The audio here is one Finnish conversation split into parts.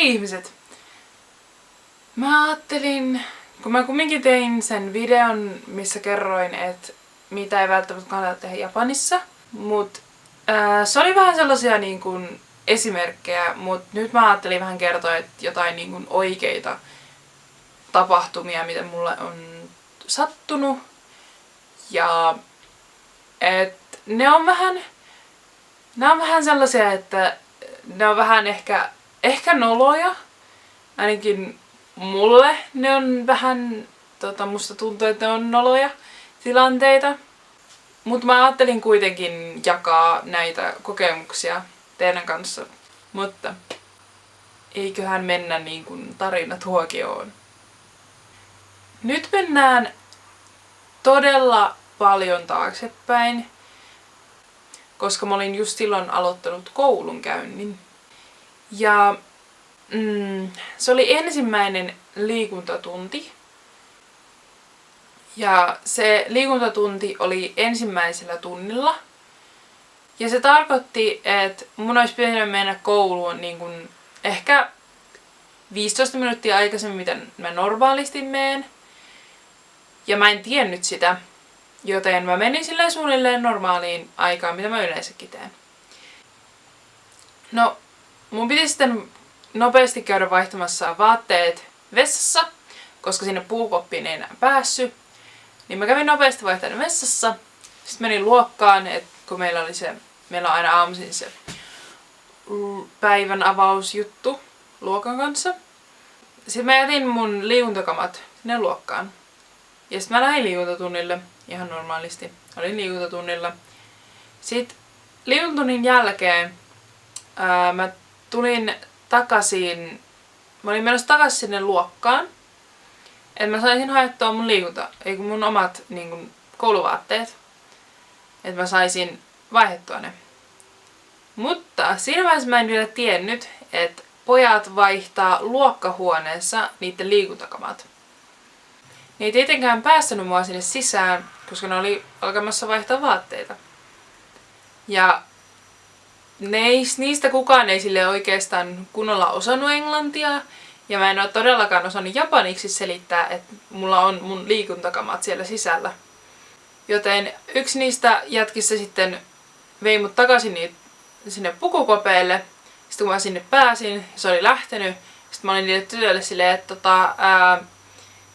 ihmiset! Mä ajattelin, kun mä kumminkin tein sen videon, missä kerroin, että mitä ei välttämättä kannata tehdä Japanissa, mut se oli vähän sellaisia niin kuin esimerkkejä, mutta nyt mä ajattelin vähän kertoa, että jotain niin kuin oikeita tapahtumia, mitä mulle on sattunut. Ja että ne on vähän sellaisia, että ne on vähän ehkä noloja. Ainakin mulle ne on vähän, musta tuntuu, että ne on noloja tilanteita. Mutta mä ajattelin kuitenkin jakaa näitä kokemuksia teidän kanssa. Mutta eiköhän mennä niin kuin tarinatuokioon. Nyt mennään todella paljon taaksepäin, koska mä olin just silloin aloittanut koulunkäynnin. Ja se oli ensimmäinen liikuntatunti. Ja se liikuntatunti oli ensimmäisellä tunnilla. Ja se tarkoitti, että mun olisi pitänyt mennä kouluun niin kuin ehkä 15 minuuttia aikaisemmin, mitä mä normaalisti menen. Ja mä en tiennyt sitä, joten mä menin silleen suunnilleen normaaliin aikaan, mitä mä yleensäkin teen. No, mun piti sitten nopeasti käydä vaihtamassa vaatteet vessassa, koska sinne puukoppiin ei enää päässyt. Niin mä kävin nopeasti vaihtamaan vessassa. Sitten menin luokkaan, että kun meillä on aina aamuisin se päivän avausjuttu luokan kanssa. Sitten mä jätin mun liikuntakamat sinne luokkaan. Ja sitten mä lähdin liikuntatunnille ihan normaalisti. Olin liikuntatunnilla. Sitten liikuntatunnin jälkeen mä tulin takaisin. Mä olin menossa takaisin sinne luokkaan. Että mä saisin haettua mun omat niin kun, kouluvaatteet. Että mä saisin vaihdettua ne. Mutta siinä vaiheessa mä en vielä tiennyt, että pojat vaihtaa luokkahuoneessa niiden liikuntakamat. Ne ei tietenkään päästänyt mua sinne sisään, koska ne oli alkamassa vaihtaa vaatteita. Ja niistä kukaan ei sille oikeastaan kunnolla osannut englantia. Ja mä en ole todellakaan osannut japaniksi selittää, että mulla on mun liikuntakamat siellä sisällä. Joten yksi niistä jätkistä sitten vei mut takaisin sinne pukukopeille. Sitten kun mä sinne pääsin, se oli lähtenyt. Sitten mä olin niille tytöille silleen, että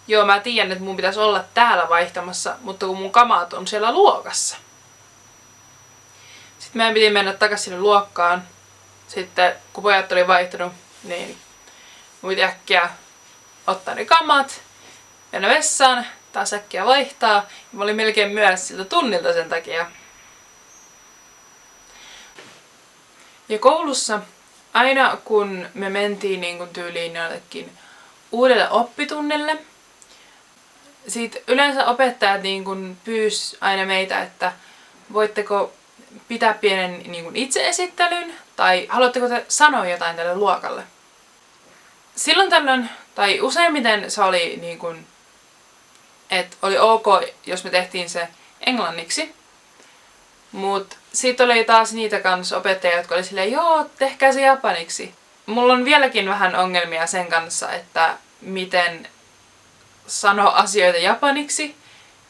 joo, mä tiedän, että mun pitäisi olla täällä vaihtamassa, mutta kun mun kamat on siellä luokassa. Sitten meidän piti mennä takaisin sinne luokkaan. Sitten kun pojat oli vaihtanut, niin mun piti äkkiä ottaa ne kamat, mennä vessaan, taas äkkiä vaihtaa. Ja mä olin melkein myöhässä siltä tunnilta sen takia. Ja koulussa, aina kun me mentiin niin kun tyyliin jollekin uudelle oppitunnille, sit yleensä opettajat niin kun pyysi aina meitä, että voitteko pitää pienen niin kun itseesittelyn tai haluatteko te sanoa jotain tälle luokalle. Silloin tällöin, tai useimmiten se oli niin kun, että oli ok, jos me tehtiin se englanniksi. Mut sit oli taas niitä kans opettajia, jotka oli silleen, joo, tehkää se japaniksi. Mulla on vieläkin vähän ongelmia sen kanssa, että miten sanoa asioita japaniksi.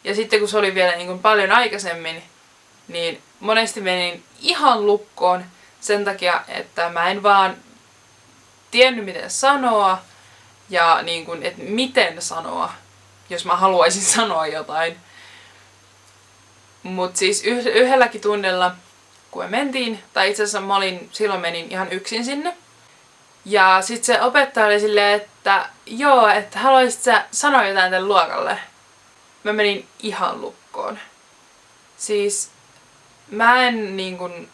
Ja sitten kun se oli vielä niin kun paljon aikaisemmin, niin monesti menin ihan lukkoon sen takia, että mä en vaan tiennyt miten sanoa ja niin kun, että miten sanoa, jos mä haluaisin sanoa jotain. Mut siis yhdelläkin tunnilla, kun me mentiin, tai itse asiassa silloin menin ihan yksin sinne. Ja sit se opettaja oli silleen, että joo, että haluaisit sä sanoa jotain tälle luokalle. Mä menin ihan lukkoon. Siis mä en niin kun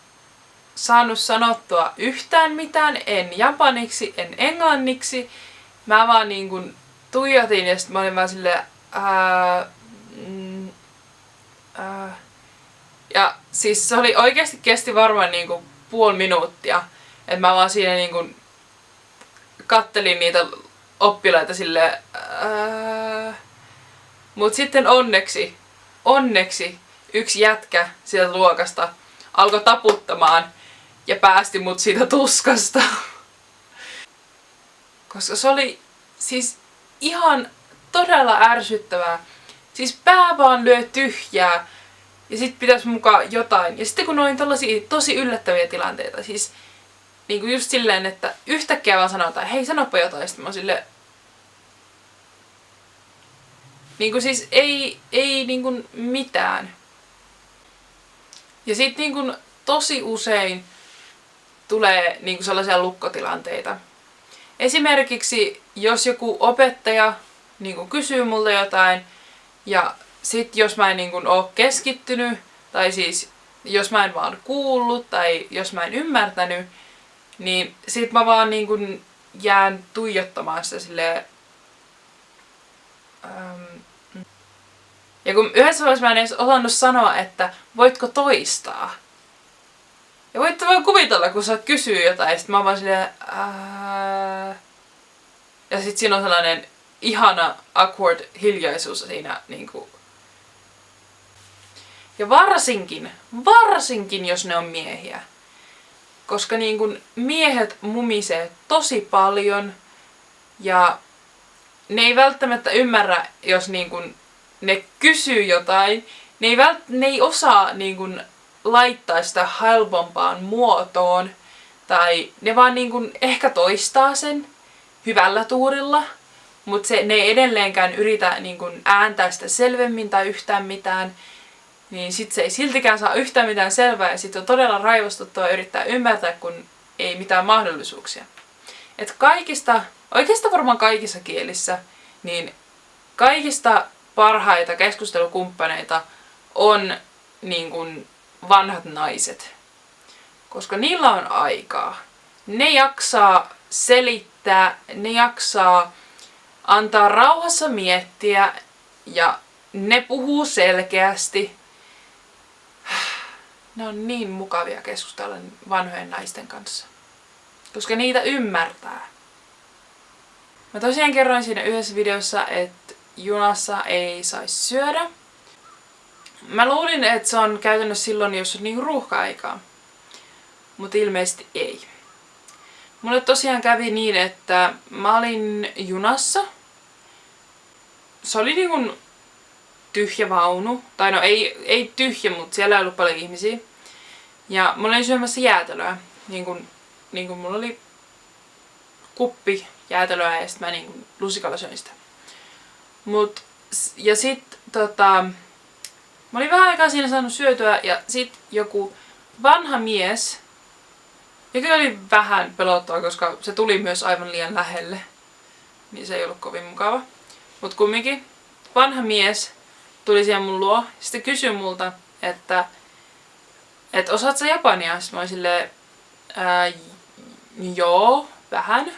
saanut sanottua yhtään mitään, en japaniksi, en englanniksi. Mä vaan niin kun tuijotin ja sit mä olin vaan silleen ja siis se oli oikeasti kesti varmaan niinku puoli minuuttia. Että mä vaan siinä niinku kattelin niitä oppilaita silleen Mut sitten onneksi yksi jätkä sieltä luokasta alkoi taputtamaan ja päästi mut siitä tuskasta. Koska se oli siis ihan todella ärsyttävää. Siis pää vaan lyö tyhjää ja sit pitäisi mukaan jotain. Ja sitten kun noin tällaisia tosi yllättäviä tilanteita, siis niinku just silleen, että yhtäkkiä vaan sanotaan, hei sanoppa jotain, sitten mä oon silleen, niinku siis ei niinku mitään. Ja sit niinku tosi usein tulee niinku sellaisia lukkotilanteita. Esimerkiksi jos joku opettaja niinku kysyy multa jotain ja sit jos mä en niinku oo keskittynyt tai siis jos mä en vaan kuullut tai jos mä en ymmärtänyt, niin sit mä vaan niinku jään tuijottamaan sitä silleen. Ja kun yhdessä vaiheessa mä en edes osannut sanoa, että voitko toistaa. Ja voitte vaan kuvitella, kun sä kysyy jotain, ja sit mä oon vaan silleen, ja sit siinä on sellainen ihana awkward hiljaisuus siinä niinku. Ja varsinkin jos ne on miehiä. Koska niinku miehet mumisee tosi paljon ja ne ei välttämättä ymmärrä, jos niinku ne kysyy jotain, ne ei osaa niinku laittaa sitä helpompaan muotoon tai ne vaan niinku ehkä toistaa sen hyvällä tuurilla, mutta ne ei edelleenkään yritä niinku ääntää sitä selvemmin tai yhtään mitään, niin sit se ei siltikään saa yhtään mitään selvää ja sit on todella raivostuttavaa yrittää ymmärtää, kun ei mitään mahdollisuuksia. Et oikeastaan varmaan kaikissa kielissä, niin kaikista parhaita keskustelukumppaneita on niin kuin vanhat naiset. Koska niillä on aikaa. Ne jaksaa selittää, ne jaksaa antaa rauhassa miettiä ja ne puhuu selkeästi. Ne on niin mukavia keskustella vanhojen naisten kanssa. Koska niitä ymmärtää. Mä tosiaan kerroin siinä yhdessä videossa, että junassa ei saisi syödä. Mä luulin, että se on käytännössä silloin, jos on niinku ruuhka-aikaa. Mutta ilmeisesti ei. Mulle tosiaan kävi niin, että mä olin junassa. Se oli niinku tyhjä vaunu. Tai no ei tyhjä, mutta siellä ei ollut paljon ihmisiä. Ja mä olin syömässä jäätelöä. Niin kun mulla oli kuppi jäätelöä ja sit mä niin kun lusikalla söin sitä. Ja sit mä olin vähän aikaa siinä saanut syötyä ja sit joku vanha mies, joka oli vähän pelottava, koska se tuli myös aivan liian lähelle. Niin se ei ollut kovin mukava. Mut kumminkin vanha mies tuli siihen mun luo ja sitten kysyi multa, että osaat sä japania? Sitten mä olin silleen, joo, vähän.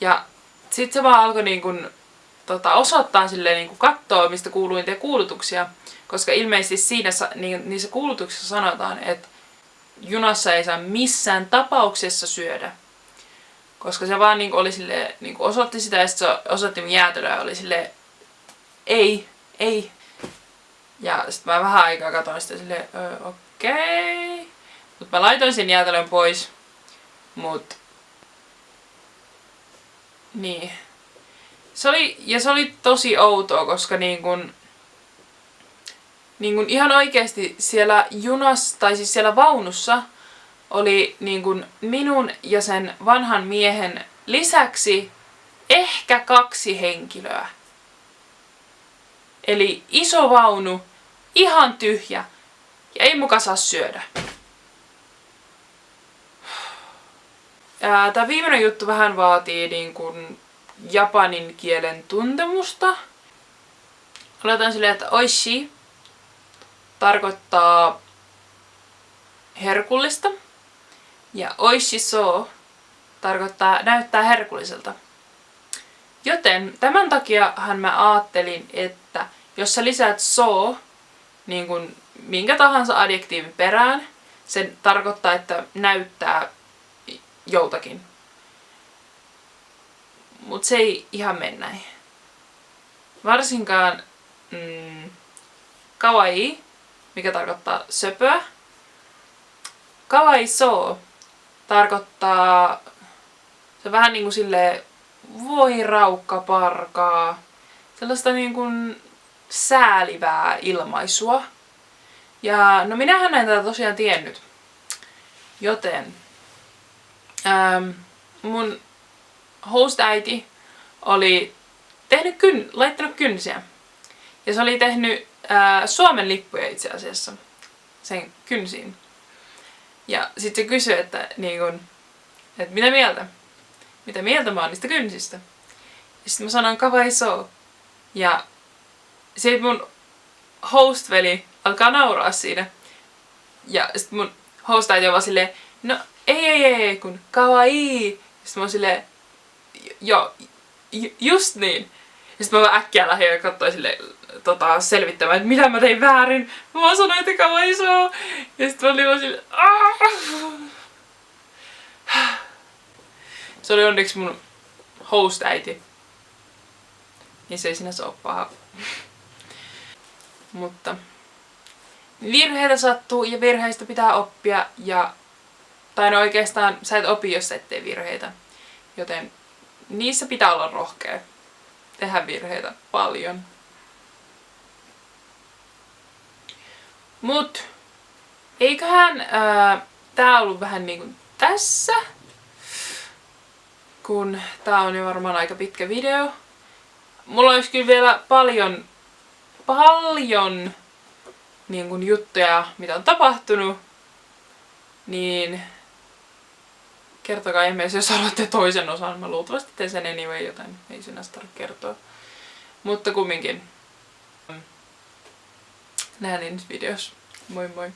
Ja sit se vaan alkoi niin kun, osoittaa silleen niin kun katsoa, mistä kuuluu niitä kuulutuksia. Koska ilmeisesti niissä kuulutuksissa sanotaan, että junassa ei saa missään tapauksessa syödä. Koska se vaan niin oli silleen, niin osoitti sitä ja sitten se osoitti mun jäätelöä ja oli silleen, ei. Ja sitten mä vähän aikaa katsoin sitä silleen, okei. Mut mä laitoin sen jäätelön pois. Mut niin. Se oli tosi outoa, koska niin kun ihan oikeesti siellä junassa, tai siis siellä vaunussa oli niin kun minun ja sen vanhan miehen lisäksi ehkä 2 henkilöä. Eli iso vaunu, ihan tyhjä ja ei muka saa syödä. Tää viimeinen juttu vähän vaatii niin kun japanin kielen tuntemusta. Aloitan silleen, että oishi tarkoittaa herkullista ja oishiso tarkoittaa näyttää herkulliselta. Joten tämän takiahan mä ajattelin, että jos sä lisäät so niin kun minkä tahansa adjektiivin perään, se tarkoittaa, että näyttää joltakin. Mut se ei ihan mene näin. Varsinkaan kawaii, mikä tarkoittaa söpöä. Kawaiso tarkoittaa Se on vähän niinku silleen voi raukkaparkaa. Sellaista niinku säälivää ilmaisua. Ja no minähän en tätä tosiaan tiennyt. Joten mun host-äiti oli laittanut kynsiä. Ja se oli tehnyt Suomen lippuja itse asiassa sen kynsiin. Ja sit se kysyi, että mitä mieltä? Mitä mieltä mä oon niistä kynsistä? Ja sit mä sanoin kavaiso. Ja sit mun host-veli alkaa nauraa siinä. Ja sit mun host-äiti on vaan silleen, no ei, kun kawaii. Sit mä oon silleen, joo, just niin. Ja sit mä vaan äkkiä lähdin ja katsoin silleen, selvittämään, että mitä mä tein väärin. Mä vaan sanoin, että kawaiso. Ja sit mä olin vaan silleen, Se oli onneksi mun host-äiti. Niin se ei sinänsä oo paha. Mutta virheitä sattuu ja virheistä pitää oppia tai no oikeastaan sä et opi, jos sä et tee virheitä. Joten niissä pitää olla rohkea. Tehdä virheitä paljon. Mut eiköhän tää ollut vähän niinku tässä. Kun tää on jo varmaan aika pitkä video. Mulla olisi kyllä vielä paljon niin kuin juttuja, mitä on tapahtunut. Niin kertokaa ihmeessä, jos haluatte toisen osan. Mä luultavasti teen sen anyway, joten ei sinänsä tarvitse kertoa. Mutta kumminkin. Nähdään ensi videossa. Moi moi!